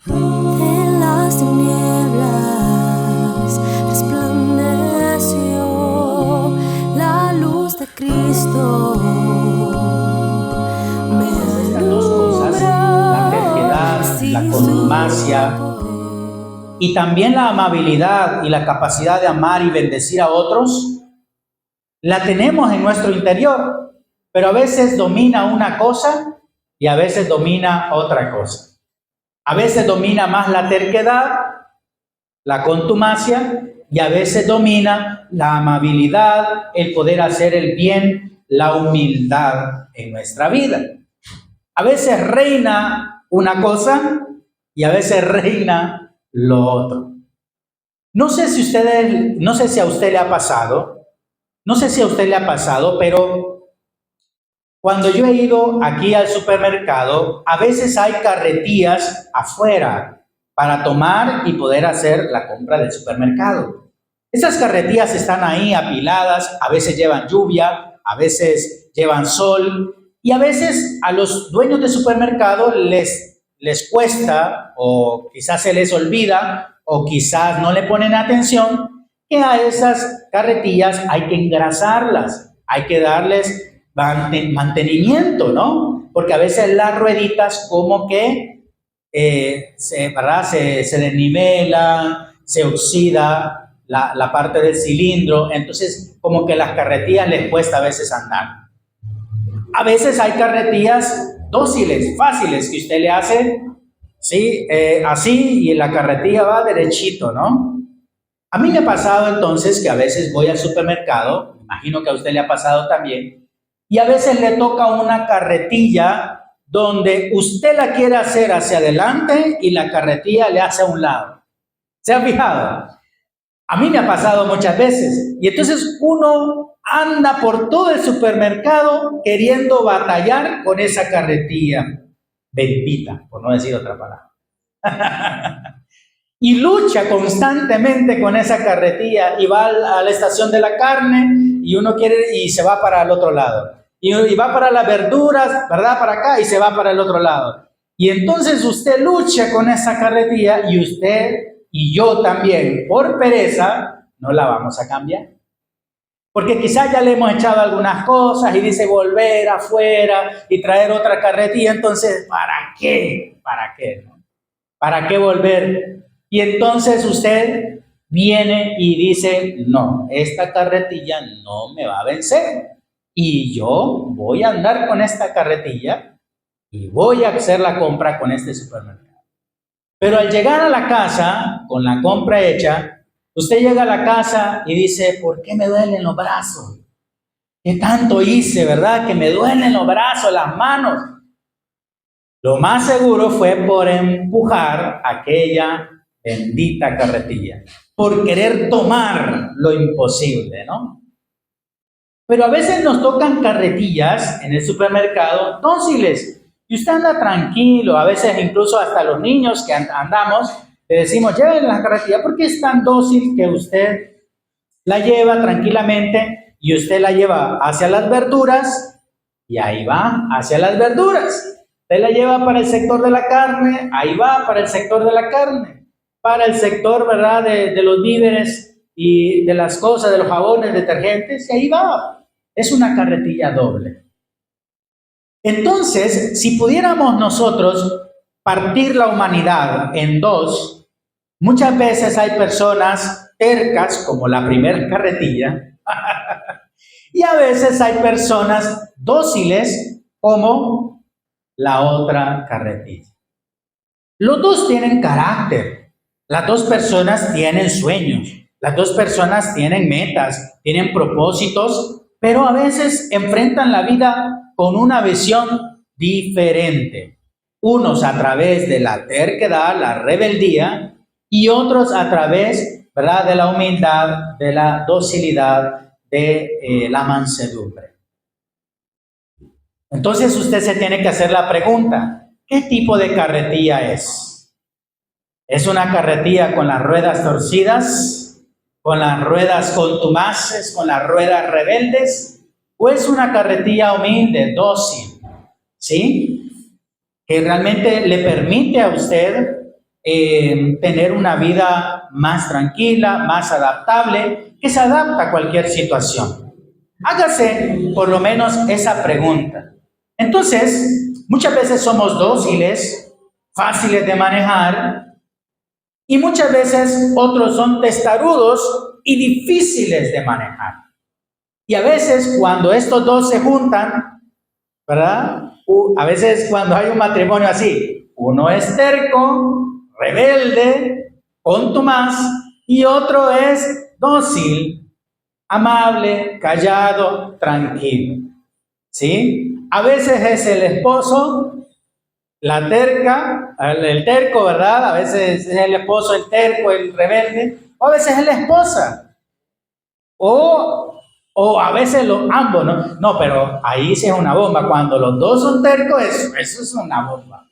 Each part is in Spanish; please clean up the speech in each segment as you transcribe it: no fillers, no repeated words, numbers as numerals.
De las tinieblas resplandeció la luz de Cristo. Estas dos cosas, la terquedad, la contumacia y también la amabilidad y la capacidad de amar y bendecir a otros, la tenemos en nuestro interior, pero a veces domina una cosa y a veces domina otra cosa. A veces domina más la terquedad, la contumacia, y a veces domina la amabilidad, el poder hacer el bien, la humildad en nuestra vida. A veces reina una cosa y a veces reina lo otro. No sé si a usted le ha pasado, pero cuando yo he ido aquí al supermercado, a veces hay carretillas afuera para tomar y poder hacer la compra del supermercado. Esas carretillas están ahí apiladas, a veces llevan lluvia, a veces llevan sol, y a veces a los dueños de supermercado les cuesta, o quizás se les olvida, o quizás no le ponen atención, que a esas carretillas hay que engrasarlas, hay que darles mantenimiento, ¿no? Porque a veces las rueditas como que se desnivelan, se oxida la parte del cilindro, entonces como que las carretillas les cuesta a veces andar. A veces hay carretillas dóciles, fáciles, que usted le hace, ¿sí? Así, y la carretilla va derechito, ¿no? A mí me ha pasado entonces que a veces voy al supermercado, me imagino que a usted le ha pasado también, y a veces le toca una carretilla donde usted la quiere hacer hacia adelante y la carretilla le hace a un lado. ¿Se ha fijado? A mí me ha pasado muchas veces. Y entonces uno anda por todo el supermercado queriendo batallar con esa carretilla bendita, por no decir otra palabra. Y lucha constantemente con esa carretilla y va a la estación de la carne y uno quiere y se va para el otro lado. Y va para las verduras, ¿verdad? Para acá y se va para el otro lado. Y entonces usted lucha con esa carretilla y usted y yo también, por pereza, no la vamos a cambiar. Porque quizás ya le hemos echado algunas cosas y dice volver afuera y traer otra carretilla. Entonces, ¿para qué? ¿Para qué? ¿No? ¿Para qué volver? Y entonces usted viene y dice, no, esta carretilla no me va a vencer. Y yo voy a andar con esta carretilla y voy a hacer la compra con este supermercado. Pero al llegar a la casa, con la compra hecha, usted llega a la casa y dice, ¿por qué me duelen los brazos? ¿Qué tanto hice, verdad? Que me duelen los brazos, las manos. Lo más seguro fue por empujar aquella bendita carretilla, por querer tomar lo imposible, ¿no? Pero a veces nos tocan carretillas en el supermercado dóciles y usted anda tranquilo, a veces incluso hasta los niños que andamos, le decimos, lleven la carretilla porque es tan dócil que usted la lleva tranquilamente y usted la lleva hacia las verduras y ahí va, hacia las verduras. Usted la lleva para el sector de la carne, ahí va para el sector de la carne, para el sector, ¿verdad?, de los víveres y de las cosas, de los jabones, detergentes, y ahí va. Es una carretilla doble. Entonces, si pudiéramos nosotros partir la humanidad en dos, muchas veces hay personas tercas, como la primera carretilla, y a veces hay personas dóciles, como la otra carretilla. Los dos tienen carácter, las dos personas tienen sueños, las dos personas tienen metas, tienen propósitos, pero a veces enfrentan la vida con una visión diferente. Unos a través de la terquedad, la rebeldía, y otros a través, ¿verdad?, de la humildad, de la docilidad, de la mansedumbre. Entonces usted se tiene que hacer la pregunta, ¿qué tipo de carretilla es? ¿Es una carretilla con las ruedas torcidas, con las ruedas contumaces, con las ruedas rebeldes? ¿O es una carretilla humilde, dócil, ¿sí?, que realmente le permite a usted tener una vida más tranquila, más adaptable, que se adapta a cualquier situación. Hágase por lo menos esa pregunta. Entonces, muchas veces somos dóciles, fáciles de manejar, y muchas veces otros son testarudos y difíciles de manejar. Y a veces cuando estos dos se juntan, ¿verdad? A veces cuando hay un matrimonio así, uno es terco, rebelde, contumaz, y otro es dócil, amable, callado, tranquilo. ¿Sí? A veces es el esposo, la terca, el terco, ¿verdad? A veces es el esposo el terco, el rebelde, o a veces es la esposa. O a veces ambos, ¿no? No, pero ahí sí es una bomba. Cuando los dos son tercos, eso es una bomba.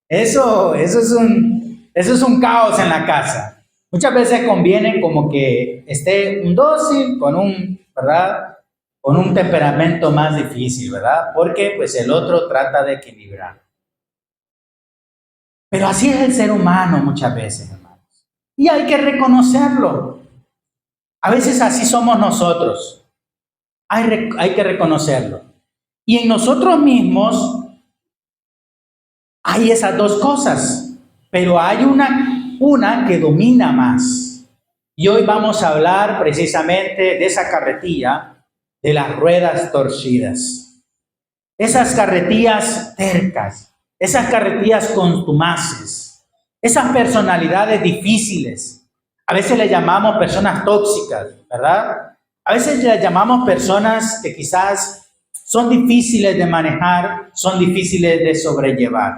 Eso es un caos en la casa. Muchas veces conviene como que esté un dócil con un, ¿verdad? Con un temperamento más difícil, ¿verdad? Porque pues el otro trata de equilibrar. Pero así es el ser humano muchas veces, hermanos. Y hay que reconocerlo. A veces así somos nosotros. Hay que reconocerlo. Y en nosotros mismos hay esas dos cosas, pero hay una que domina más. Y hoy vamos a hablar precisamente de esa carretilla de las ruedas torcidas. Esas carretillas tercas, esas carretillas contumaces, esas personalidades difíciles. A veces le llamamos personas tóxicas, ¿verdad? A veces le llamamos personas que quizás son difíciles de manejar, son difíciles de sobrellevar.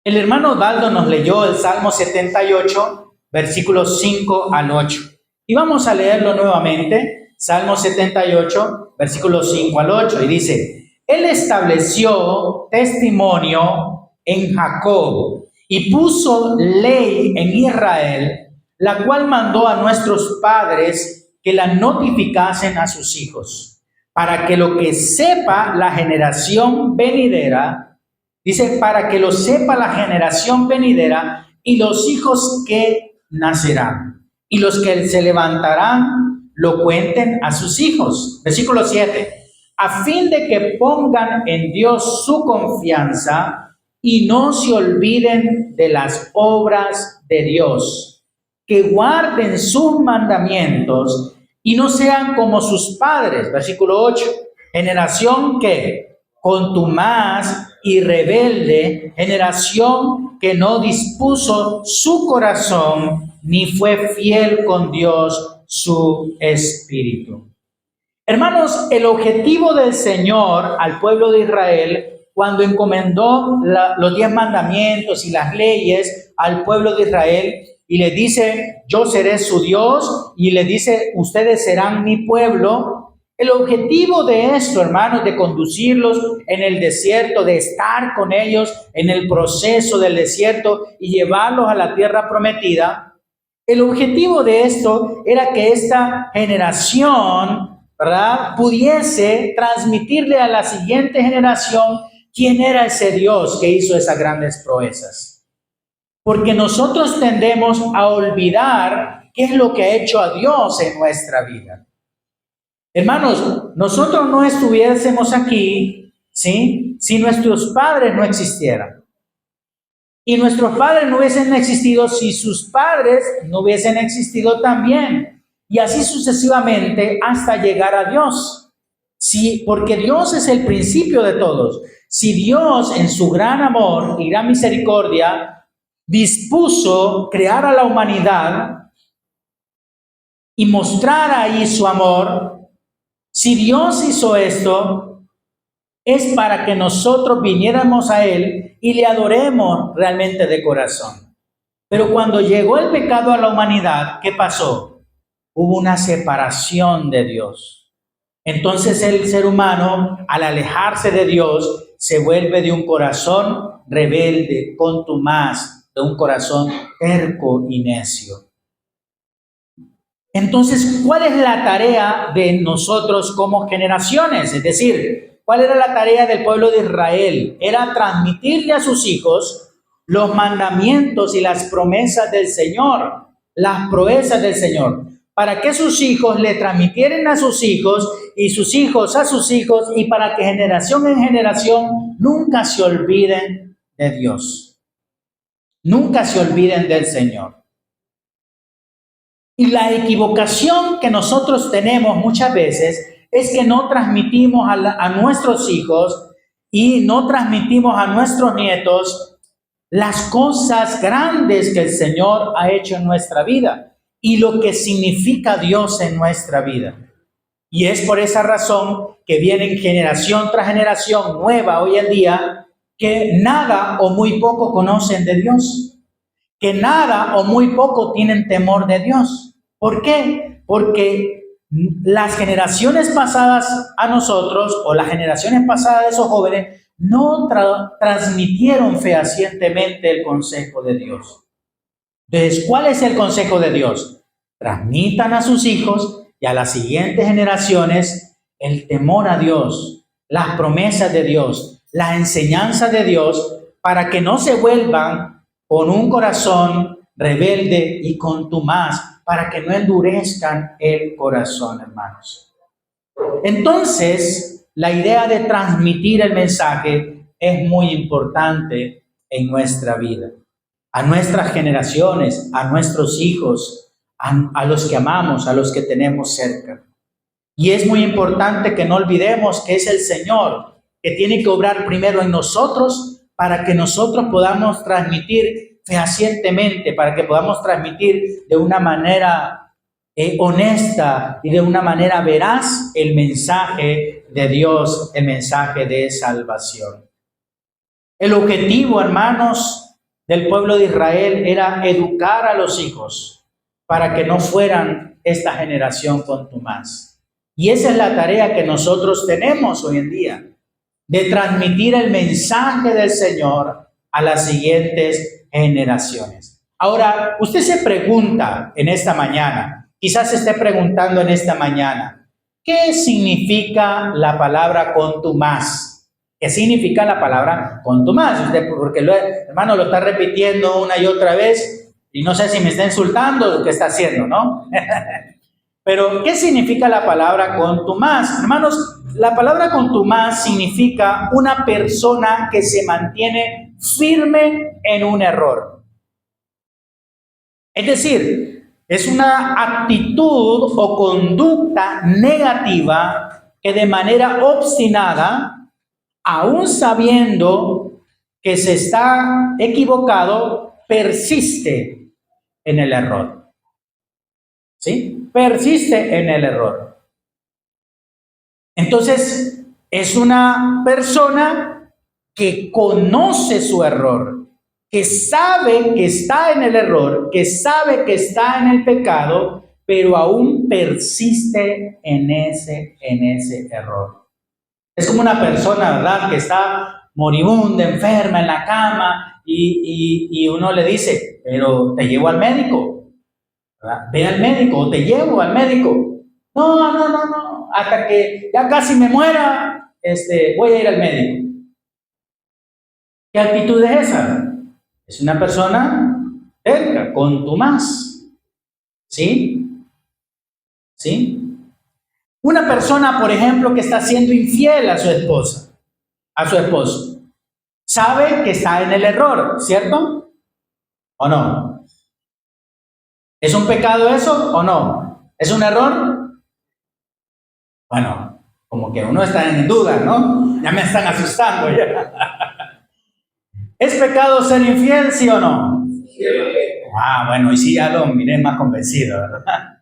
El hermano Osvaldo nos leyó el Salmo 78, versículos 5 al 8. Y vamos a leerlo nuevamente, Salmo 78, versículos 5 al 8. Y dice, Él estableció testimonio en Jacob y puso ley en Israel, la cual mandó a nuestros padres que la notificasen a sus hijos, para que lo que sepa la generación venidera, dice, para que lo sepa la generación venidera y los hijos que nacerán, y los que se levantarán lo cuenten a sus hijos. Versículo 7, a fin de que pongan en Dios su confianza y no se olviden de las obras de Dios, que guarden sus mandamientos y no sean como sus padres. Versículo 8, generación que contumaz y rebelde, generación que no dispuso su corazón ni fue fiel con Dios su espíritu. Hermanos, el objetivo del Señor al pueblo de Israel cuando encomendó los 10 mandamientos y las leyes al pueblo de Israel y le dice, yo seré su Dios, y le dice, ustedes serán mi pueblo. El objetivo de esto, hermanos, de conducirlos en el desierto, de estar con ellos en el proceso del desierto y llevarlos a la tierra prometida, el objetivo de esto era que esta generación, ¿verdad?, pudiese transmitirle a la siguiente generación quién era ese Dios que hizo esas grandes proezas. Porque nosotros tendemos a olvidar qué es lo que ha hecho a Dios en nuestra vida. Hermanos, nosotros no estuviésemos aquí, ¿sí?, si nuestros padres no existieran. Y nuestros padres no hubiesen existido si sus padres no hubiesen existido también. Y así sucesivamente hasta llegar a Dios. Sí, porque Dios es el principio de todos. Si Dios en su gran amor y gran misericordia dispuso crear a la humanidad y mostrar ahí su amor, si Dios hizo esto, es para que nosotros viniéramos a Él y le adoremos realmente de corazón. Pero cuando llegó el pecado a la humanidad, ¿qué pasó? Hubo una separación de Dios. Entonces el ser humano, al alejarse de Dios, se vuelve de un corazón rebelde, contumaz, de un corazón terco y necio. Entonces, ¿cuál es la tarea de nosotros como generaciones? Es decir, ¿cuál era la tarea del pueblo de Israel? Era transmitirle a sus hijos los mandamientos y las promesas del Señor, las proezas del Señor, para que sus hijos le transmitieran a sus hijos y sus hijos a sus hijos, y para que generación en generación nunca se olviden de Dios, nunca se olviden del Señor. Y la equivocación que nosotros tenemos muchas veces es que no transmitimos a nuestros hijos y no transmitimos a nuestros nietos las cosas grandes que el Señor ha hecho en nuestra vida y lo que significa Dios en nuestra vida. Y es por esa razón que vienen generación tras generación nueva hoy en día que nada o muy poco conocen de Dios, que nada o muy poco tienen temor de Dios. ¿Por qué? Porque las generaciones pasadas a nosotros, o las generaciones pasadas de esos jóvenes, no transmitieron fehacientemente el consejo de Dios. Entonces, ¿cuál es el consejo de Dios? Transmitan a sus hijos y a las siguientes generaciones el temor a Dios, las promesas de Dios, la enseñanza de Dios, para que no se vuelvan con un corazón rebelde y contumaz, para que no endurezcan el corazón, hermanos. Entonces, la idea de transmitir el mensaje es muy importante en nuestra vida. A nuestras generaciones, a nuestros hijos, a los que amamos, a los que tenemos cerca. Y es muy importante que no olvidemos que es el Señor que tiene que obrar primero en nosotros para que nosotros podamos transmitir fehacientemente, para que podamos transmitir de una manera honesta y de una manera veraz el mensaje de Dios, el mensaje de salvación. El objetivo, hermanos, del pueblo de Israel era educar a los hijos para que no fueran esta generación contumaz. Y esa es la tarea que nosotros tenemos hoy en día, de transmitir el mensaje del Señor a las siguientes generaciones. Ahora, usted se pregunta en esta mañana, quizás se esté preguntando en esta mañana, ¿qué significa la palabra contumaz? ¿Qué significa la palabra contumaz? Usted, porque hermano, lo está repitiendo una y otra vez y no sé si me está insultando o qué está haciendo, ¿no? Pero, ¿qué significa la palabra contumaz? Hermanos, la palabra contumaz significa una persona que se mantiene firme en un error. Es decir, es una actitud o conducta negativa que de manera obstinada, aún sabiendo que se está equivocado, persiste en el error. ¿Sí? Persiste en el error. Entonces, es una persona que conoce su error, que sabe que está en el error, que sabe que está en el pecado, pero aún persiste en ese error. Es como una persona, ¿verdad?, que está moribunda, enferma en la cama y uno le dice, pero te llevo al médico, ¿verdad? Ve al médico, o te llevo al médico. No, hasta que ya casi me muera, voy a ir al médico. ¿Qué actitud es esa? Es una persona terca, contumaz. ¿Sí? ¿Sí? Una persona, por ejemplo, que está siendo infiel a su esposa, a su esposo, sabe que está en el error, ¿cierto? ¿O no? ¿Es un pecado eso o no? ¿Es un error? Bueno, como que uno está en duda, ¿no? Ya me están asustando ya. ¿Es pecado ser infiel, sí o no? Sí. Bueno, y sí, ya lo miré más convencido, ¿verdad?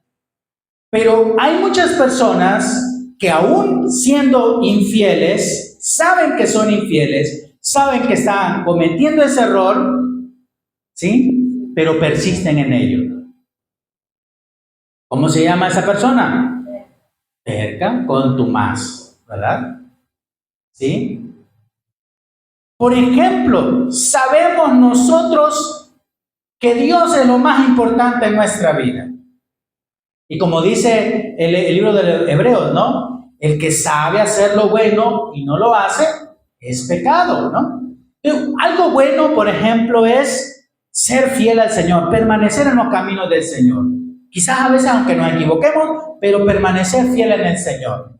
Pero hay muchas personas que aún siendo infieles, saben que son infieles, saben que están cometiendo ese error, ¿sí? Pero persisten en ello. ¿Cómo se llama esa persona? Terca, contumaz, ¿verdad? ¿Sí? Por ejemplo, sabemos nosotros que Dios es lo más importante en nuestra vida. Y como dice el libro de Hebreos, ¿no? El que sabe hacer lo bueno y no lo hace, es pecado, ¿no? Algo bueno, por ejemplo, es ser fiel al Señor, permanecer en los caminos del Señor. Quizás a veces, aunque nos equivoquemos, pero permanecer fiel en el Señor.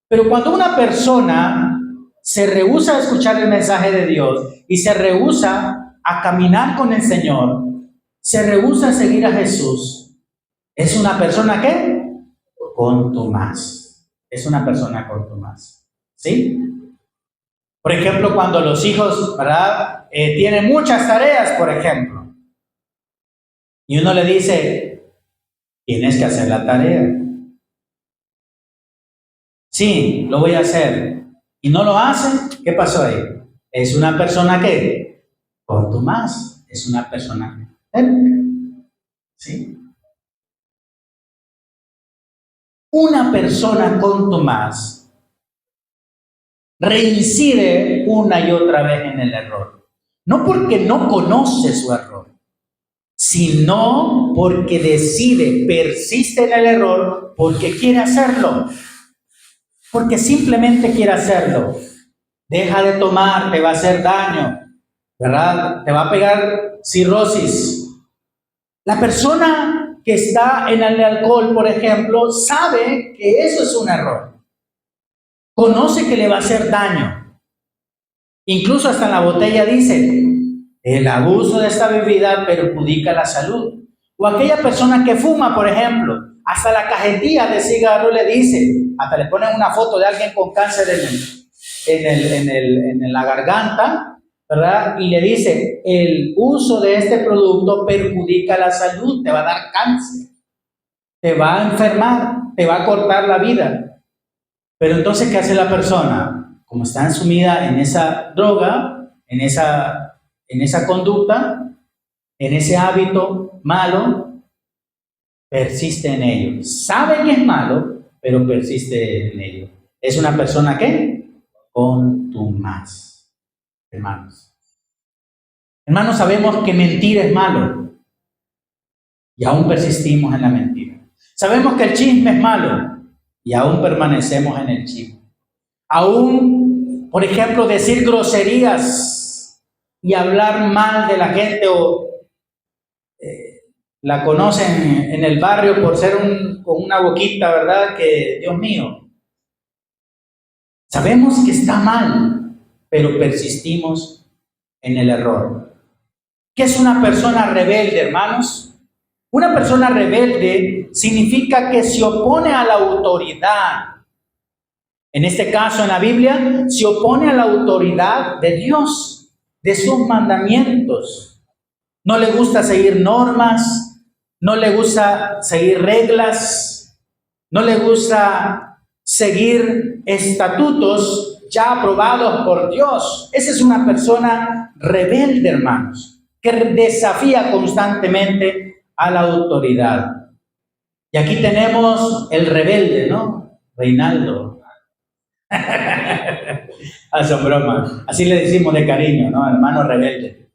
Pero cuando una persona se rehúsa a escuchar el mensaje de Dios y se rehúsa a caminar con el Señor, se rehúsa a seguir a Jesús, es una persona que contumaz. Es una persona contumaz. ¿Sí? Por ejemplo, cuando los hijos, ¿verdad? Tienen muchas tareas, por ejemplo, y uno le dice, tienes que hacer la tarea. Sí, lo voy a hacer. Y no lo hace, ¿qué pasó ahí? Es una persona que contumaz, es una persona terca. ¿Sí? Una persona contumaz reincide una y otra vez en el error. No porque no conoce su error, sino porque decide, persiste en el error porque quiere hacerlo. Porque simplemente quiere hacerlo. Deja de tomar, te va a hacer daño, ¿verdad? Te va a pegar cirrosis. La persona que está en el alcohol, por ejemplo, sabe que eso es un error. Conoce que le va a hacer daño. Incluso hasta en la botella dice, el abuso de esta bebida perjudica la salud. O aquella persona que fuma, por ejemplo, hasta la cajetilla de cigarro le dice, hasta le ponen una foto de alguien con cáncer en la garganta, ¿verdad? Y le dice, el uso de este producto perjudica la salud, te va a dar cáncer, te va a enfermar, te va a cortar la vida. Pero entonces, ¿qué hace la persona? Como está sumida en esa droga, en esa conducta, en ese hábito malo, persiste en ello. Sabe que es malo, pero persiste en ello. Es una persona que contumaz. Hermanos, sabemos que mentir es malo y aún persistimos en la mentira. Sabemos que el chisme es malo y aún permanecemos en el chisme. Aún, por ejemplo, decir groserías y hablar mal de la gente o la conocen en el barrio por ser con una boquita, ¿verdad? Que, Dios mío, sabemos que está mal, pero persistimos en el error. ¿Qué es una persona rebelde, hermanos? Una persona rebelde significa que se opone a la autoridad. En este caso, en la Biblia, se opone a la autoridad de Dios, de sus mandamientos. No le gusta seguir normas, no le gusta seguir reglas, no le gusta seguir estatutos ya aprobados por Dios. Esa es una persona rebelde, hermanos, que desafía constantemente a la autoridad. Y aquí tenemos el rebelde, ¿no? Reinaldo. Son bromas. Así le decimos de cariño, ¿no? Hermano rebelde.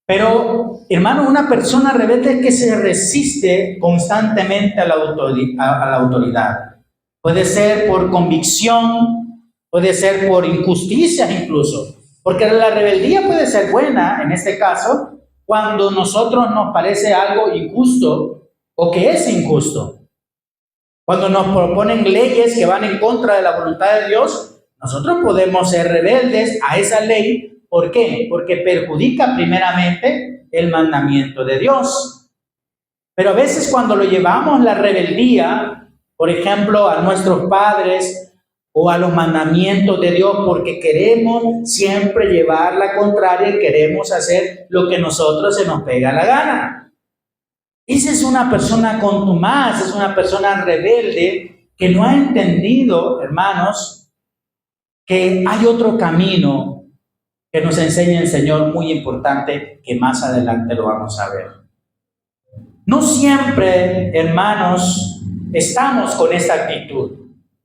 Pero, hermano, una persona rebelde es que se resiste constantemente a la autoridad. Puede ser por convicción, puede ser por injusticias incluso. Porque la rebeldía puede ser buena, en este caso, cuando nosotros nos parece algo injusto o que es injusto. Cuando nos proponen leyes que van en contra de la voluntad de Dios, nosotros podemos ser rebeldes a esa ley. ¿Por qué? Porque perjudica primeramente el mandamiento de Dios. Pero a veces cuando lo llevamos la rebeldía, por ejemplo, a nuestros padres o a los mandamientos de Dios, porque queremos siempre llevar la contraria y queremos hacer lo que nosotros se nos pega la gana. Esa es una persona contumaz, es una persona rebelde que no ha entendido, hermanos, que hay otro camino que nos enseña el Señor muy importante, que más adelante lo vamos a ver. No siempre, hermanos, estamos con esta actitud.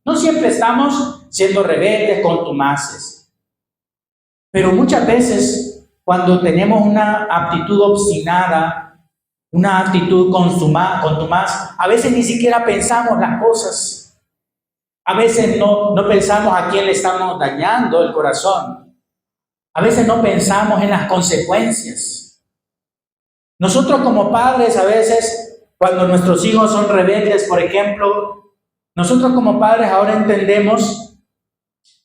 No siempre estamos siendo rebeldes, contumaces. Pero muchas veces, cuando tenemos una actitud obstinada, una actitud contumaz, a veces ni siquiera pensamos las cosas. A veces no pensamos a quién le estamos dañando el corazón. A veces no pensamos en las consecuencias. Nosotros como padres, a veces, cuando nuestros hijos son rebeldes, por ejemplo, nosotros como padres ahora entendemos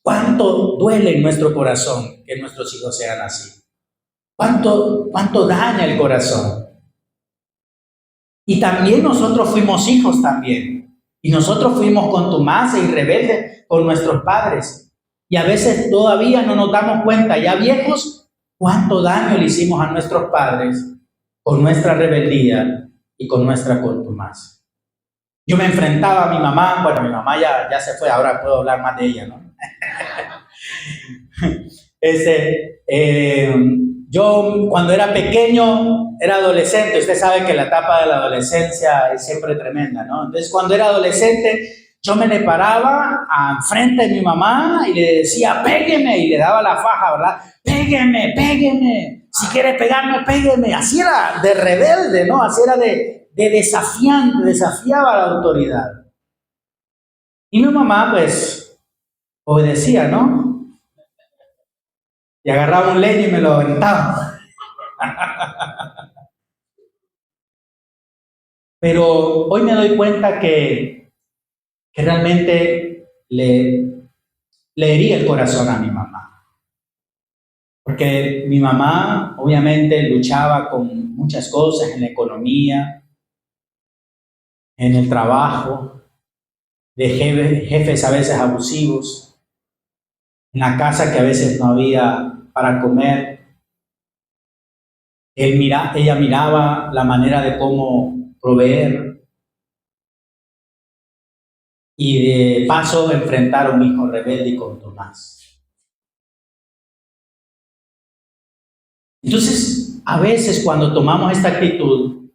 cuánto duele en nuestro corazón que nuestros hijos sean así. Cuánto daña el corazón. Y también nosotros fuimos hijos también. Y nosotros fuimos contumaces y rebeldes con nuestros padres. Y a veces todavía no nos damos cuenta, ya viejos, cuánto daño le hicimos a nuestros padres con nuestra rebeldía y con nuestra contumacia. Yo me enfrentaba a mi mamá, bueno, mi mamá ya se fue, ahora puedo hablar más de ella, ¿no? Yo cuando era pequeño, era adolescente, usted sabe que la etapa de la adolescencia es siempre tremenda, ¿no? Entonces cuando era adolescente, yo me le paraba enfrente de mi mamá y le decía, pégueme, y le daba la faja, ¿verdad? Pégueme, pégueme, si quiere pegarme, pégueme. Así era de rebelde, ¿no? Así era de desafiante, desafiaba a la autoridad. Y mi mamá, pues, obedecía, ¿no? Y agarraba un leño y me lo aventaba. Pero hoy me doy cuenta que realmente le hería el corazón a mi mamá. Porque mi mamá obviamente luchaba con muchas cosas en la economía, en el trabajo, de jefes a veces abusivos, en la casa que a veces no había para comer. Ella miraba la manera de cómo proveer y de paso enfrentar a un hijo rebelde y contumaz. Entonces, a veces cuando tomamos esta actitud,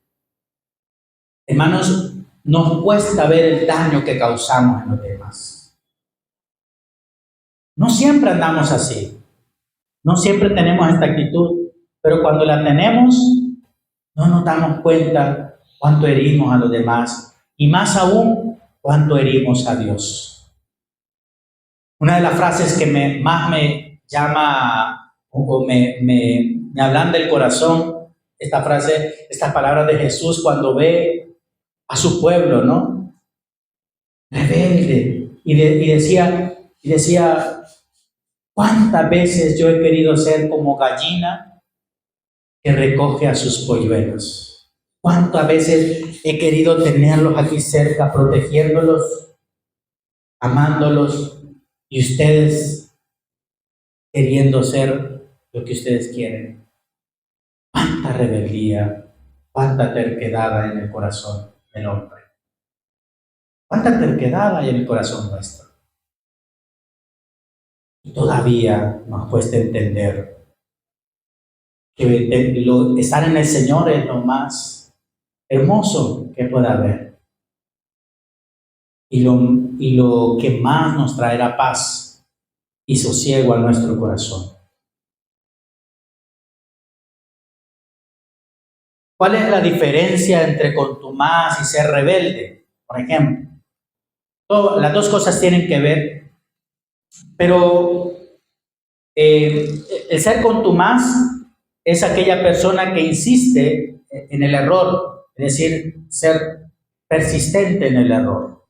hermanos, nos cuesta ver el daño que causamos en los demás. No siempre andamos así, no siempre tenemos esta actitud, pero cuando la tenemos, no nos damos cuenta cuánto herimos a los demás y más aún cuánto herimos a Dios. Una de las frases que más me llama o me ablanda el corazón, esta frase, estas palabras de Jesús cuando ve a su pueblo, ¿no? Rebelde. Y decía, ¿cuántas veces yo he querido ser como gallina que recoge a sus polluelos? ¿Cuántas veces he querido tenerlos aquí cerca, protegiéndolos, amándolos, y ustedes queriendo ser lo que ustedes quieren? ¿Cuánta rebeldía, cuánta terquedad hay en el corazón del hombre? ¿Cuánta terquedad hay en el corazón nuestro? Y todavía nos cuesta entender que estar en el Señor es lo más hermoso que pueda haber. Y lo que más nos traerá paz y sosiego a nuestro corazón. ¿Cuál es la diferencia entre contumaz y ser rebelde? Por ejemplo, las dos cosas tienen que ver, pero el ser contumaz es aquella persona que insiste en el error, es decir, ser persistente en el error.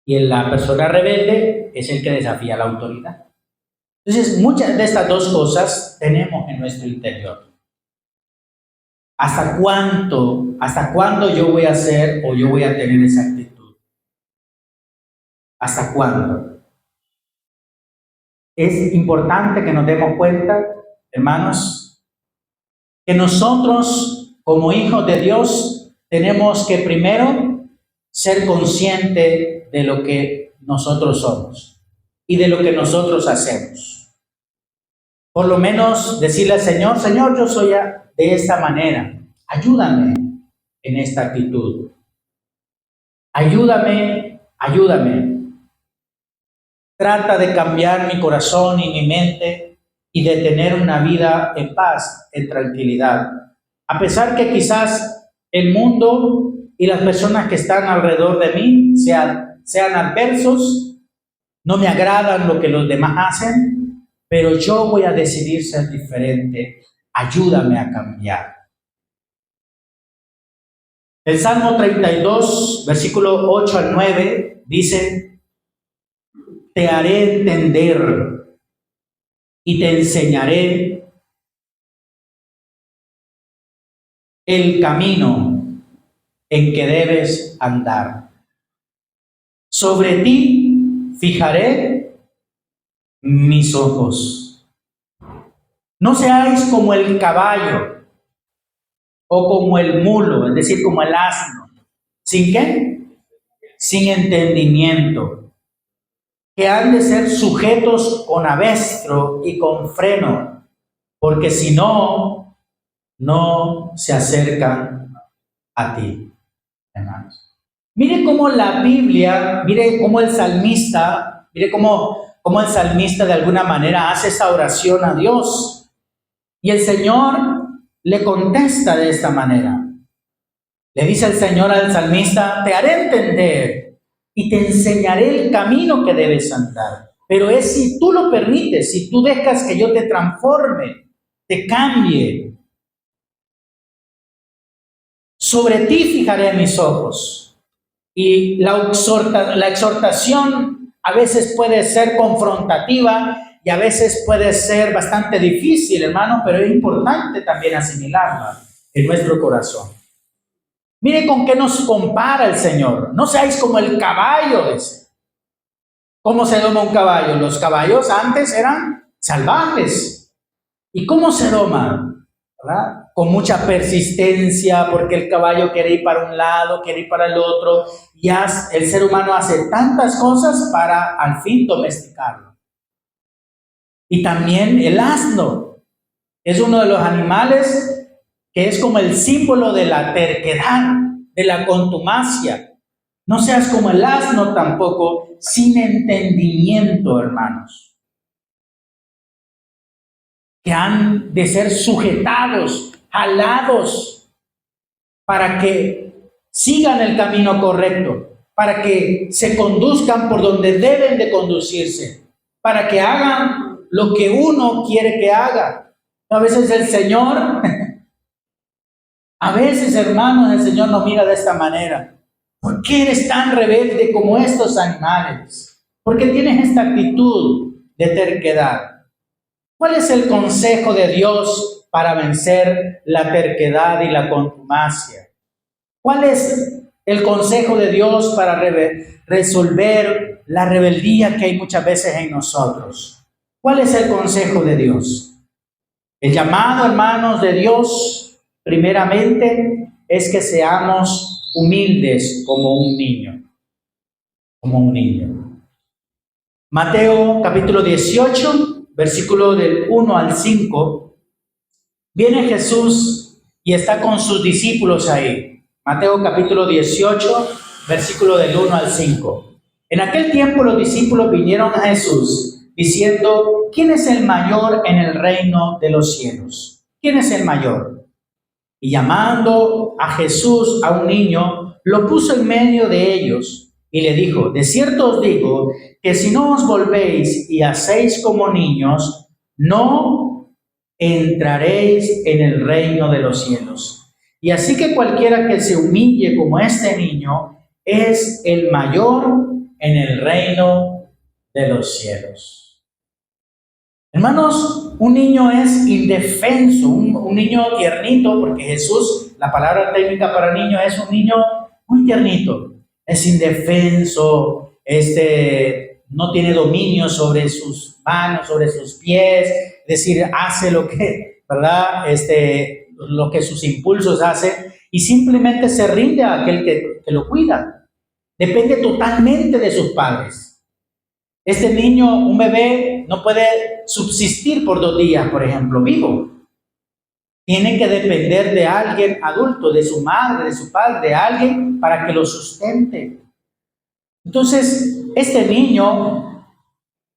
Y la persona rebelde es el que desafía la autoridad. Entonces, muchas de estas dos cosas tenemos en nuestro interior. ¿Hasta cuándo yo voy a hacer o yo voy a tener esa actitud? ¿Hasta cuándo? Es importante que nos demos cuenta, hermanos, que nosotros como hijos de Dios tenemos que primero ser conscientes de lo que nosotros somos y de lo que nosotros hacemos. Por lo menos decirle al Señor, Señor, yo soy de esta manera, ayúdame en esta actitud. Ayúdame. Trata de cambiar mi corazón y mi mente y de tener una vida en paz, en tranquilidad. A pesar que quizás el mundo y las personas que están alrededor de mí sean adversos, no me agradan lo que los demás hacen, pero yo voy a decidir ser diferente. Ayúdame a cambiar. El Salmo 32, versículo 8 al 9, dice: te haré entender y te enseñaré el camino en que debes andar. Sobre ti fijaré mis ojos. No seáis como el caballo o como el mulo, es decir, como el asno. ¿Sin qué? Sin entendimiento, que han de ser sujetos con abestro y con freno, porque si no, no se acercan a ti, hermanos. Mire cómo la Biblia, mire cómo el salmista, mire cómo el salmista de alguna manera hace esa oración a Dios. Y el Señor le contesta de esta manera. Le dice el Señor al salmista: te haré entender y te enseñaré el camino que debes andar. Pero es si tú lo permites, si tú dejas que yo te transforme, te cambie. Sobre ti fijaré mis ojos. Y la exhortación a veces puede ser confrontativa y a veces puede ser bastante difícil, hermano, pero es importante también asimilarla en nuestro corazón. Mire con qué nos compara el Señor. No seáis como el caballo, dice. ¿Cómo se doma un caballo? Los caballos antes eran salvajes. ¿Y cómo se doma? ¿Verdad? Con mucha persistencia, porque el caballo quiere ir para un lado, quiere ir para el otro, y el ser humano hace tantas cosas para al fin domesticarlo. Y también el asno es uno de los animales que es como el símbolo de la terquedad, de la contumacia. No seas como el asno tampoco, sin entendimiento, hermanos, que han de ser sujetados, jalados, para que sigan el camino correcto, para que se conduzcan por donde deben de conducirse, para que hagan lo que uno quiere que haga. A veces el Señor, hermanos, el Señor nos mira de esta manera. ¿Por qué eres tan rebelde como estos animales? ¿Por qué tienes esta actitud de terquedad? ¿Cuál es el consejo de Dios para vencer la terquedad y la contumacia? ¿Cuál es el consejo de Dios para resolver la rebeldía que hay muchas veces en nosotros? ¿Cuál es el consejo de Dios? El llamado, hermanos, de Dios, primeramente, es que seamos humildes como un niño. Como un niño. Mateo capítulo 18, versículo del 1 al 5, viene Jesús y está con sus discípulos ahí. Mateo capítulo 18, versículo del 1 al 5. En aquel tiempo los discípulos vinieron a Jesús diciendo: ¿quién es el mayor en el reino de los cielos? ¿Quién es el mayor? Y llamando a Jesús a un niño, lo puso en medio de ellos y le dijo: de cierto os digo que si no os volvéis y hacéis como niños, no entraréis en el reino de los cielos. Y así que cualquiera que se humille como este niño es el mayor en el reino de los cielos. Hermanos, un niño es indefenso, un niño tiernito, porque Jesús, la palabra técnica para niño es un niño muy tiernito, es indefenso, no tiene dominio sobre sus manos, sobre sus pies, es decir, hace lo que, ¿verdad? Lo que sus impulsos hacen y simplemente se rinde a aquel que lo cuida. Depende totalmente de sus padres. Este niño, un bebé, no puede subsistir por 2 días, por ejemplo, vivo. Tiene que depender de alguien adulto, de su madre, de su padre, de alguien para que lo sustente. Entonces, este niño,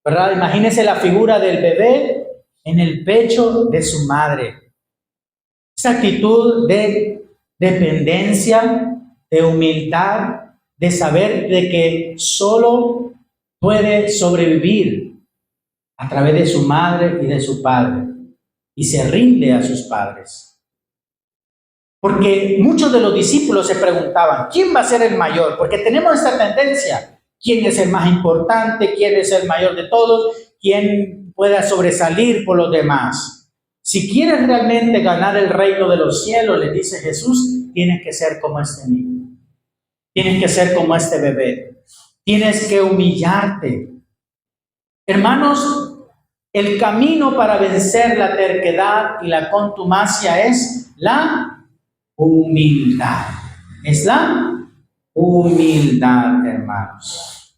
¿verdad? Imagínese la figura del bebé en el pecho de su madre. Esa actitud de dependencia, de humildad, de saber de que solo puede sobrevivir a través de su madre y de su padre, y se rinde a sus padres. Porque muchos de los discípulos se preguntaban, ¿quién va a ser el mayor? Porque tenemos esta tendencia, ¿quién es el más importante? ¿Quién es el mayor de todos? ¿Quién pueda sobresalir por los demás? Si quieres realmente ganar el reino de los cielos, le dice Jesús, tienes que ser como este niño. Tienes que ser como este bebé. Tienes que humillarte. Hermanos, el camino para vencer la terquedad y la contumacia es la humildad. Es la humildad, hermanos.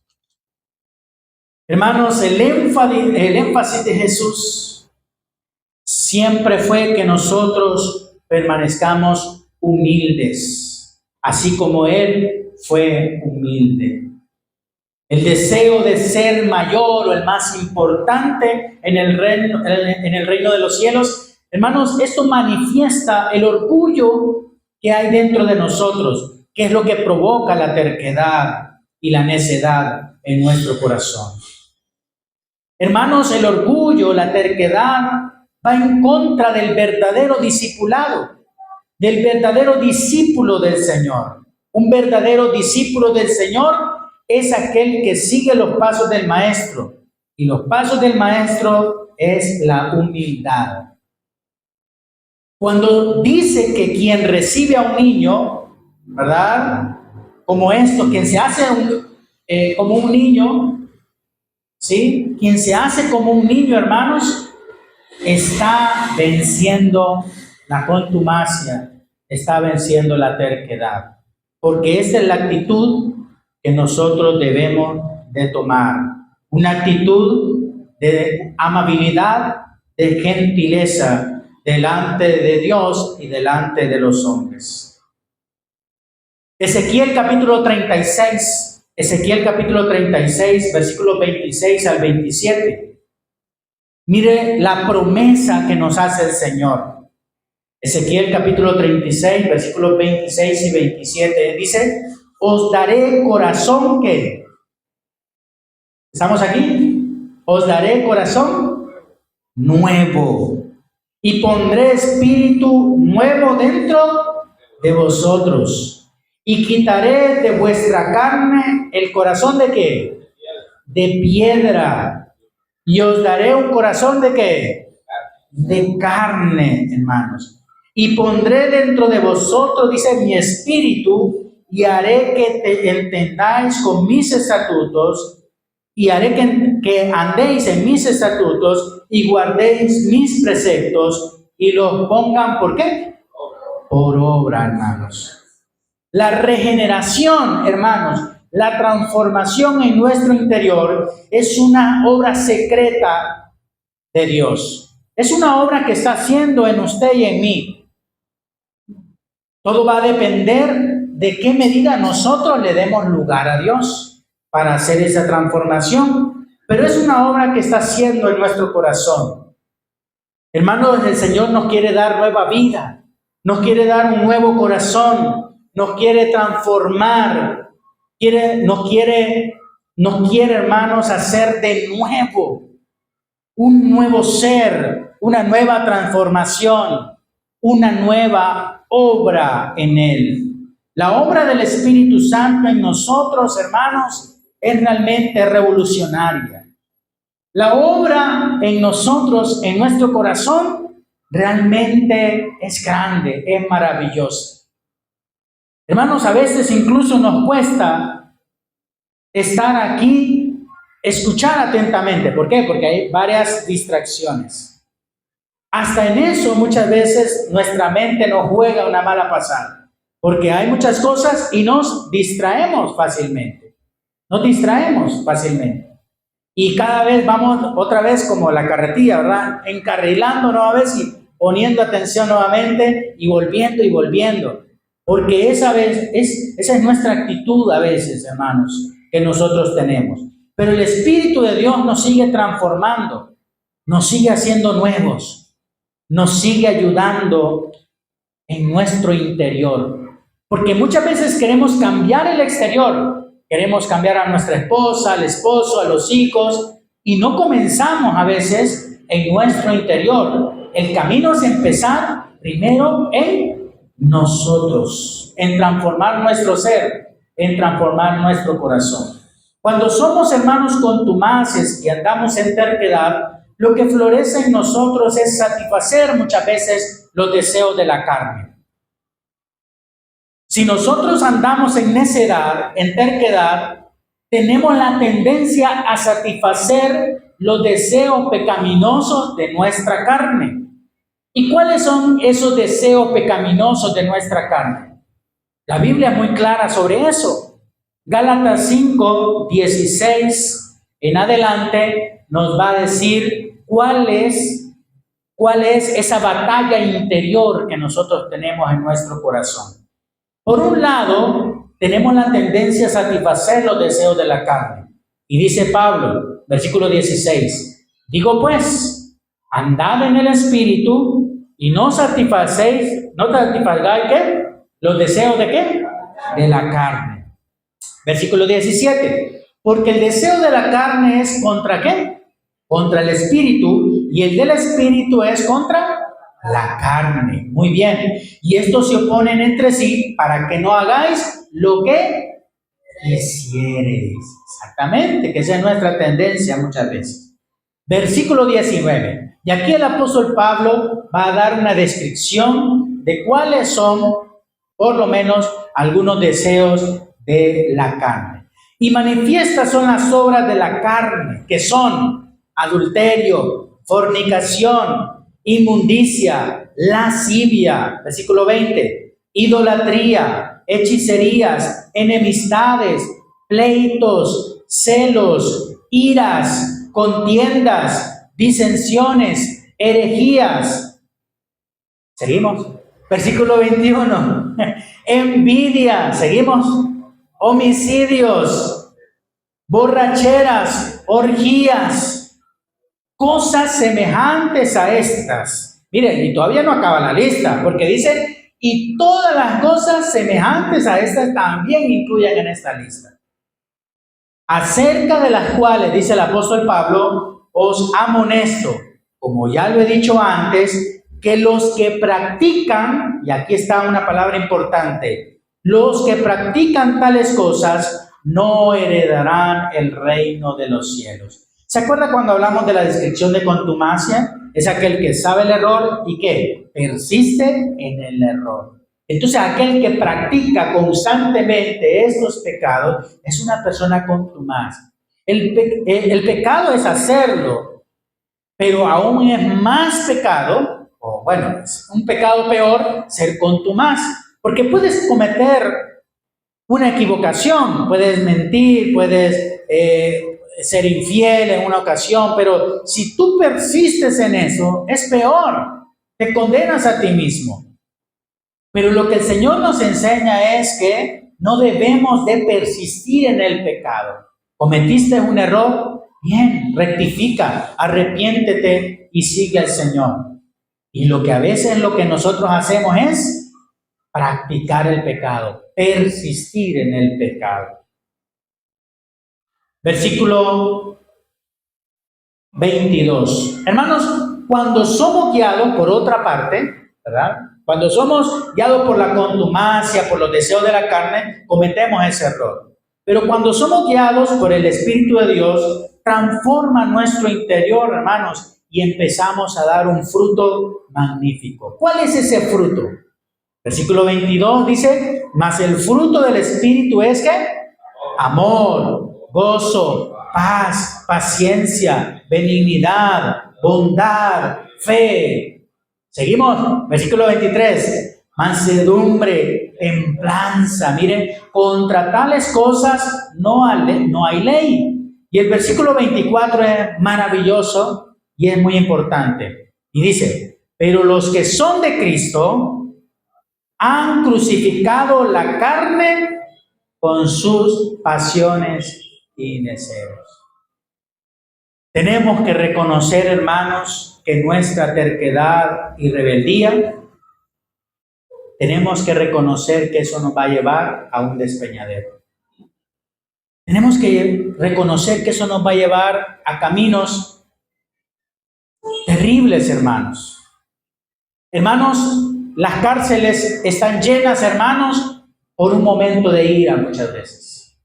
Hermanos, el énfasis de Jesús siempre fue que nosotros permanezcamos humildes, así como Él fue humilde. El deseo de ser mayor o el más importante en el reino de los cielos, hermanos, esto manifiesta el orgullo que hay dentro de nosotros, que es lo que provoca la terquedad y la necedad en nuestro corazón. Hermanos, el orgullo, la terquedad va en contra del verdadero discipulado, del verdadero discípulo del Señor. Un verdadero discípulo del Señor es aquel que sigue los pasos del Maestro. Y los pasos del Maestro es la humildad. Cuando dice que quien recibe a un niño, ¿verdad? Como esto, quien se hace como un niño, ¿sí? Quien se hace como un niño, hermanos, está venciendo la contumacia, está venciendo la terquedad. Porque esta es la actitud que nosotros debemos de tomar. Una actitud de amabilidad, de gentileza delante de Dios y delante de los hombres. Ezequiel capítulo 36, versículos 26 al 27. Mire la promesa que nos hace el Señor. Ezequiel capítulo 36, versículos 26 y 27, dice, os daré corazón que... ¿Estamos aquí? Os daré corazón nuevo y pondré espíritu nuevo dentro de vosotros y quitaré de vuestra carne el corazón de ¿qué? De piedra, y os daré un corazón de ¿qué? De carne, hermanos, y pondré dentro de vosotros, dice, mi espíritu, y haré que entendáis con mis estatutos, y haré que andéis en mis estatutos, y guardéis mis preceptos, y los pongan, ¿por qué? Por obra, hermanos. La regeneración, hermanos, la transformación en nuestro interior es una obra secreta de Dios. Es una obra que está haciendo en usted y en mí. Todo va a depender de qué medida nosotros le demos lugar a Dios para hacer esa transformación. Pero es una obra que está haciendo en nuestro corazón. Hermanos, el Señor nos quiere dar nueva vida, nos quiere dar un nuevo corazón, nos quiere transformar, nos quiere, hermanos, hacer de nuevo, un nuevo ser, una nueva transformación, una nueva obra en Él. La obra del Espíritu Santo en nosotros, hermanos, es realmente revolucionaria. La obra en nosotros, en nuestro corazón, realmente es grande, es maravillosa. Hermanos, a veces incluso nos cuesta estar aquí, escuchar atentamente. ¿Por qué? Porque hay varias distracciones. Hasta en eso muchas veces nuestra mente nos juega una mala pasada. Porque hay muchas cosas y nos distraemos fácilmente. Nos distraemos fácilmente. Y cada vez vamos otra vez como la carretilla, ¿verdad? Encarrilándonos a veces y poniendo atención nuevamente y volviendo. Porque esa es nuestra actitud a veces, hermanos, que nosotros tenemos. Pero el Espíritu de Dios nos sigue transformando, nos sigue haciendo nuevos, nos sigue ayudando en nuestro interior. Porque muchas veces queremos cambiar el exterior, queremos cambiar a nuestra esposa, al esposo, a los hijos, Y no comenzamos a veces en nuestro interior. El camino es empezar primero en nosotros, en transformar nuestro ser, en transformar nuestro corazón. Cuando somos hermanos contumaces y andamos en terquedad, lo que florece en nosotros es satisfacer muchas veces los deseos de la carne. Si nosotros andamos en necedad, en terquedad, tenemos la tendencia a satisfacer los deseos pecaminosos de nuestra carne. ¿Y cuáles son esos deseos pecaminosos de nuestra carne? La Biblia es muy clara sobre eso. Gálatas 5, 16 en adelante nos va a decir cuál es esa batalla interior que nosotros tenemos en nuestro corazón. Por un lado, tenemos la tendencia a satisfacer los deseos de la carne. Y dice Pablo, versículo 16, digo pues, andad en el Espíritu y no satisfagáis, ¿qué? ¿Los deseos de qué? De la carne. Versículo 17, porque el deseo de la carne es ¿contra qué? Contra el Espíritu, y el del Espíritu es contra la carne. Muy bien. Y estos se oponen entre sí para que no hagáis lo que quisieres. Exactamente, que esa es nuestra tendencia muchas veces. Versículo 19. Y aquí el apóstol Pablo va a dar una descripción de cuáles son, por lo menos, algunos deseos de la carne. Y manifiestas son las obras de la carne, que son adulterio, fornicación, inmundicia, lascivia, versículo 20, idolatría, hechicerías, enemistades, pleitos, celos, iras, contiendas, disensiones, herejías. Seguimos. Versículo 21, envidia, seguimos, homicidios, borracheras, orgías, cosas semejantes a estas. Miren, y todavía no acaba la lista, porque dice, y todas las cosas semejantes a estas también incluyen en esta lista. Acerca de las cuales, dice el apóstol Pablo, os amonesto, como ya lo he dicho antes, que los que practican, y aquí está una palabra importante, los que practican tales cosas no heredarán el reino de los cielos. ¿Se acuerda cuando hablamos de la descripción de contumacia? Es aquel que sabe el error y que persiste en el error. Entonces, aquel que practica constantemente estos pecados es una persona contumaz. El pecado es hacerlo, pero aún es más pecado, o bueno, es un pecado peor, ser contumaz. Porque puedes cometer una equivocación, puedes mentir, puedes ser infiel en una ocasión, pero si tú persistes en eso, es peor, te condenas a ti mismo. Pero lo que el Señor nos enseña es que no debemos de persistir en el pecado. ¿Cometiste un error? Bien, rectifica, arrepiéntete y sigue al Señor. Y lo que a veces lo que nosotros hacemos es practicar el pecado, persistir en el pecado. Versículo 22. Hermanos, cuando somos guiados por otra parte, ¿verdad? Cuando somos guiados por la contumacia, por los deseos de la carne, cometemos ese error. Pero cuando somos guiados por el Espíritu de Dios, transforma nuestro interior, hermanos, y empezamos a dar un fruto magnífico. ¿Cuál es ese fruto? Versículo 22 dice, mas el fruto del Espíritu es ¿qué? Amor, gozo, paz, paciencia, benignidad, bondad, fe. Seguimos, versículo 23, mansedumbre, templanza. Miren, contra tales cosas no hay ley. Y el versículo 24 es maravilloso y es muy importante. Y dice, pero los que son de Cristo han crucificado la carne con sus pasiones y deseos. Tenemos que reconocer, hermanos, que nuestra terquedad y rebeldía, tenemos que reconocer que eso nos va a llevar a un despeñadero. Tenemos que reconocer que eso nos va a llevar a caminos terribles, hermanos. Hermanos, las cárceles están llenas, hermanos, por un momento de ira muchas veces.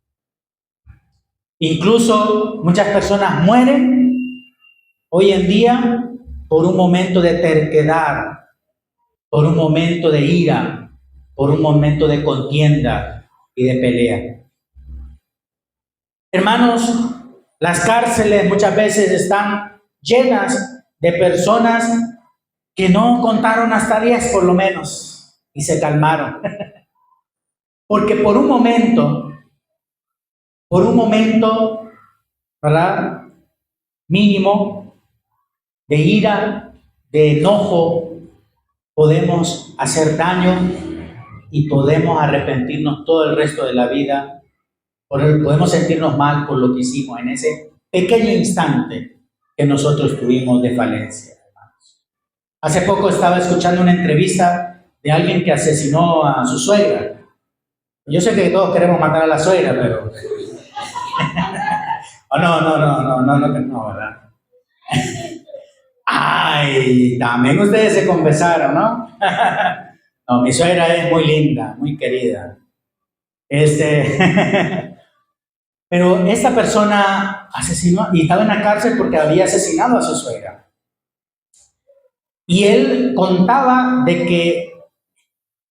Incluso muchas personas mueren hoy en día por un momento de terquedad, por un momento de ira, por un momento de contienda y de pelea. Hermanos, las cárceles muchas veces están llenas de personas que no contaron hasta 10 por lo menos y se calmaron. Porque por un momento, ¿verdad? Mínimo de ira, de enojo, podemos hacer daño y podemos arrepentirnos todo el resto de la vida. Podemos sentirnos mal por lo que hicimos en ese pequeño instante que nosotros tuvimos de falencia. Hace poco estaba escuchando una entrevista de alguien que asesinó a su suegra. Yo sé que todos queremos matar a la suegra, pero... Oh, no, ¿verdad? Ay, también ustedes se confesaron, ¿no? No, mi suegra es muy linda, muy querida. Pero esta persona asesinó y estaba en la cárcel porque había asesinado a su suegra. Y él contaba de que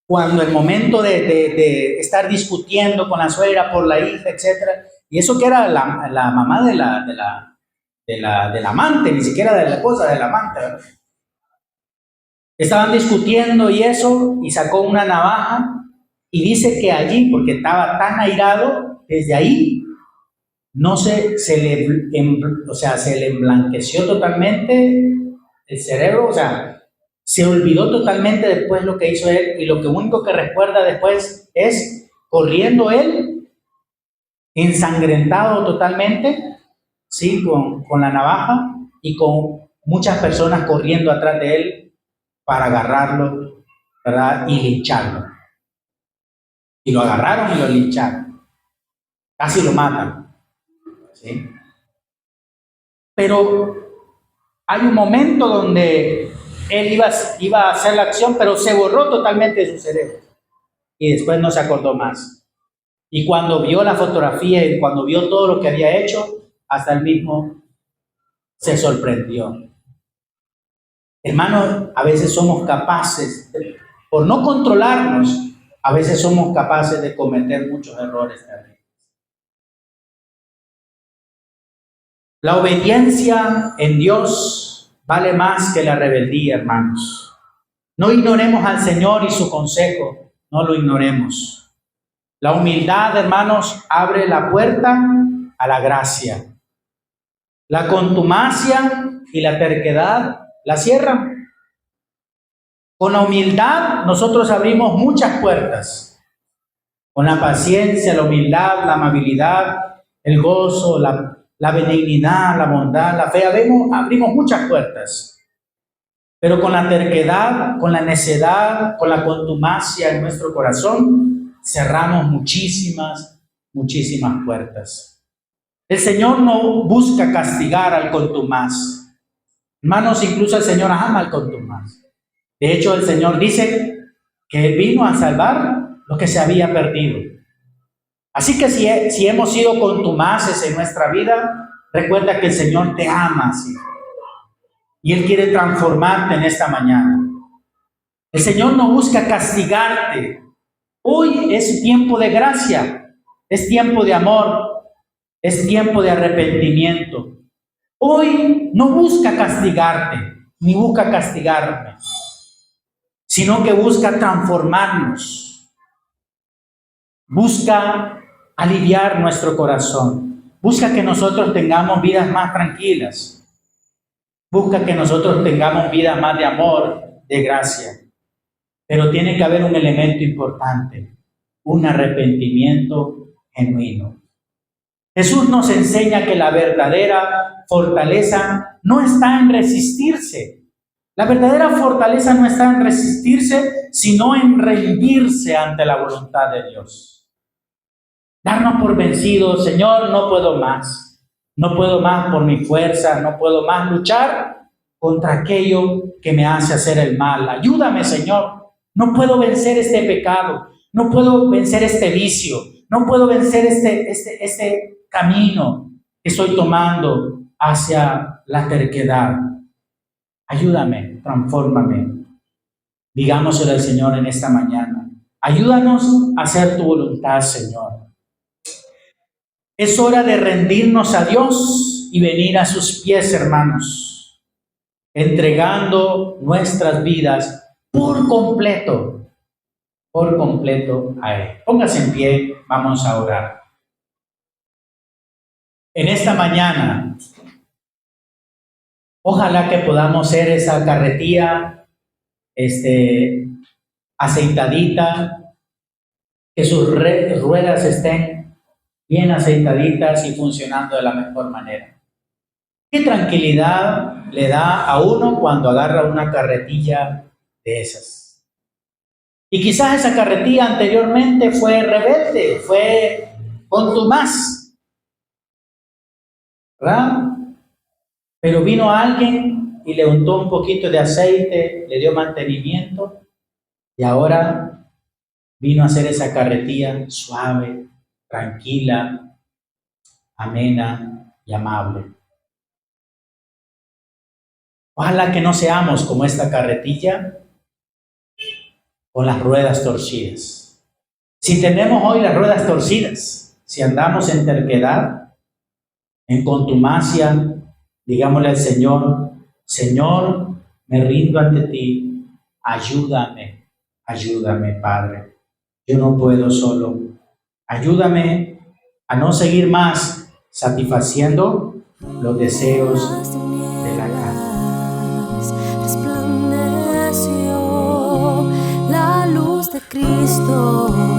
cuando el momento de estar discutiendo con la suegra por la hija, etcétera, y eso que era la mamá del amante, ni siquiera de la esposa, del amante, ¿verdad? Estaban discutiendo y eso, y sacó una navaja, y dice que allí, porque estaba tan airado, desde ahí, no se le emblanqueció totalmente el cerebro, o sea, se olvidó totalmente después lo que hizo él, y lo que único que recuerda después es corriendo él, ensangrentado totalmente, ¿sí? Con la navaja y con muchas personas corriendo atrás de él para agarrarlo, ¿verdad? Y lincharlo. Y lo agarraron y lo lincharon. Casi lo matan, ¿sí? Pero hay un momento donde él iba a hacer la acción, pero se borró totalmente de su cerebro. Y después no se acordó más. Y cuando vio la fotografía y cuando vio todo lo que había hecho, hasta él mismo se sorprendió. Hermanos, a veces somos capaces, por no controlarnos, a veces somos capaces de cometer muchos errores terribles. La obediencia en Dios vale más que la rebeldía, hermanos. No ignoremos al Señor y su consejo, no lo ignoremos. La humildad, hermanos, abre la puerta a la gracia. La contumacia y la terquedad la cierran. Con la humildad nosotros abrimos muchas puertas. Con la paciencia, la humildad, la amabilidad, el gozo, la benignidad, la bondad, la fe, abrimos muchas puertas. Pero con la terquedad, con la necedad, con la contumacia en nuestro corazón, cerramos muchísimas puertas. El Señor no busca castigar al contumaz. Hermanos, incluso el Señor ama al contumaz. De hecho, el Señor dice que Él vino a salvar lo que se había perdido. Así que si hemos sido contumaces en nuestra vida, recuerda que el Señor te ama, ¿sí? Y Él quiere transformarte en esta mañana. El Señor no busca castigarte. Hoy es tiempo de gracia, es tiempo de amor, es tiempo de arrepentimiento. Hoy no busca castigarte, ni busca castigarme, sino que busca transformarnos. Busca aliviar nuestro corazón. Busca que nosotros tengamos vidas más tranquilas. Busca que nosotros tengamos vidas más de amor, de gracia. Pero tiene que haber un elemento importante, un arrepentimiento genuino. Jesús nos enseña que la verdadera fortaleza no está en resistirse. La verdadera fortaleza no está en resistirse, sino en rendirse ante la voluntad de Dios. darnos por vencidos. Señor, no puedo más. No puedo más por mi fuerza, no puedo más luchar contra aquello que me hace hacer el mal. Ayúdame, Señor. No puedo vencer este pecado. No puedo vencer este vicio. No puedo vencer este camino que estoy tomando hacia la terquedad. Ayúdame, transfórmame. Digámosle al Señor en esta mañana. Ayúdanos a hacer tu voluntad, Señor. Es hora de rendirnos a Dios y venir a sus pies, hermanos, entregando nuestras vidas por completo a Él. Póngase en pie, vamos a orar. En esta mañana, ojalá que podamos ser esa carretilla aceitadita, que sus ruedas estén bien aceitaditas y funcionando de la mejor manera. ¿Qué tranquilidad le da a uno cuando agarra una carretilla de esas? Y quizás esa carretilla anteriormente fue rebelde, fue contumaz, ¿verdad? Pero vino alguien y le untó un poquito de aceite, le dio mantenimiento y ahora vino a hacer esa carretilla suave, tranquila, amena y amable. Ojalá que no seamos como esta carretilla con las ruedas torcidas. Si tenemos hoy las ruedas torcidas, si andamos en terquedad, en contumacia, digámosle al Señor, Señor, me rindo ante ti, ayúdame, Padre. Yo no puedo solo. Ayúdame a no seguir más satisfaciendo los deseos de la carne. Resplandeció la luz de Cristo.